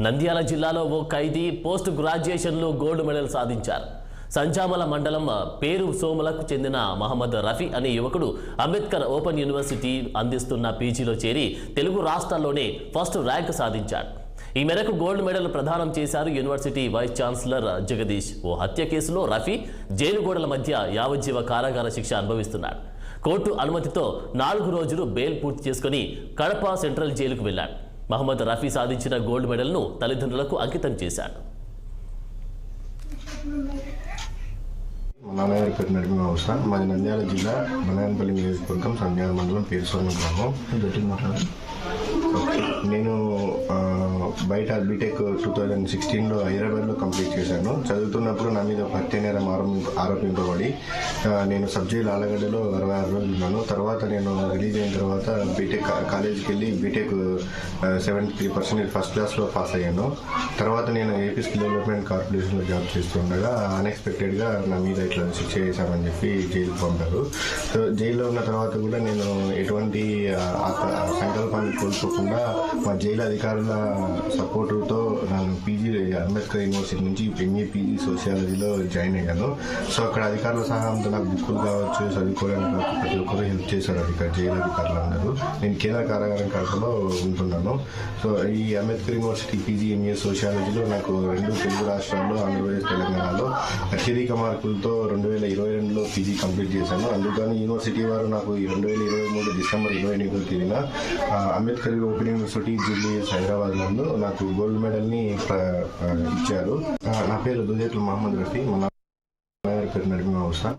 నంద్యాల జిల్లాలో ఓ ఖైదీ post గ్రాడ్యుయేషన్లో gold medal సాధించారు. సంజామల మండలం పేరు సోములకు చెందిన మహమ్మద్ రఫీ అనే యువకుడు అంబేద్కర్ ఓపెన్ యూనివర్సిటీ అందిస్తున్న పీజీలో చేరి తెలుగు రాష్ట్రాల్లోనే ఫస్ట్ ర్యాంక్ సాధించాడు. ఈ మేరకు గోల్డ్ మెడల్ ప్రదానం చేశారు యూనివర్సిటీ వైస్ ఛాన్సలర్ జగదీష్. ఓ హత్య కేసులో రఫీ జైలు గోడల మధ్య యావజ్జీవ కారాగార శిక్ష అనుభవిస్తున్నాడు. కోర్టు అనుమతితో 4 రోజులు బెయిల్ పూర్తి చేసుకుని కడప సెంట్రల్ జైలుకు వెళ్లాడు. మహమ్మద్ రఫీ సాధించిన గోల్డ్ మెడల్ను తల్లిదండ్రులకు అంకితం చేశాడు. నాన్నగారి పేరు నడిమి అవసరం. మాది నంద్యాల జిల్లా బనగానపల్లి నియోజకవర్గం సంజాల మండలం పేరుసోమ గ్రామం. నేను బయట బీటెక్ 2016లో హైదరాబాద్లో కంప్లీట్ చేశాను. చదువుతున్నప్పుడు నా మీద హత్య నేరం ఆరోపింపబడి నేను సబ్జెక్ట్ ఆలగడ్డలో 26 రోజులు ఉన్నాను. తర్వాత నేను రిలీజ్ అయిన తర్వాత బీటెక్ కాలేజీకి వెళ్ళి బీటెక్ 73% ఫస్ట్ క్లాస్లో పాస్ అయ్యాను. తర్వాత నేను ఏపీ స్కిల్ డెవలప్మెంట్ కార్పొరేషన్లో జాబ్ చేస్తుండగా అన్ఎక్స్పెక్టెడ్గా నా మీద ఇట్లా శిక్ష చేశామని చెప్పి జైలుకు పంపారు. సో జైల్లో ఉన్న తర్వాత కూడా నేను ఎటువంటి సంకల్పాన్ని కోల్పోకుండా మా జైలు అధికారుల సపోర్టుతో నేను పీజీ అంబేద్కర్ యూనివర్సిటీ నుంచి ఎంఏ పీజీ సోషియాలజీలో జాయిన్ అయ్యాను. సో అక్కడ అధికారుల సహాయంతో నాకు బుక్కులు కావచ్చు, చదువుకోవడానికి ప్రతి ఒక్కరు హెల్ప్ చేశారు జైలు అధికారులు అందరూ. నేను కేంద్ర కారాగారం కడపలో ఉంటున్నాను. సో ఈ అంబేద్కర్ యూనివర్సిటీ పీజీ ఎంఏ సోషియాలజీలో నాకు 2 తెలుగు రాష్ట్రాల్లో ఆంధ్రప్రదేశ్ తెలంగాణలో అత్యధిక మార్కులతో 2022లో పీజీ కంప్లీట్ చేశాను. అందుకని యూనివర్సిటీ వారు నాకు 2023 డిసెంబర్ 28వ తేదీన అంబేద్కర్ ఓపెన్ యూనివర్సిటీ జూబ్లీహిల్స్ హైదరాబాద్ నందు నాకు గోల్డ్ మెడల్ని ఇచ్చారు. నా పేరు దుజేతుల్ మహమ్మద్ రఫీ. మా నాన్నగారి పేరు నడిమి అవసరం.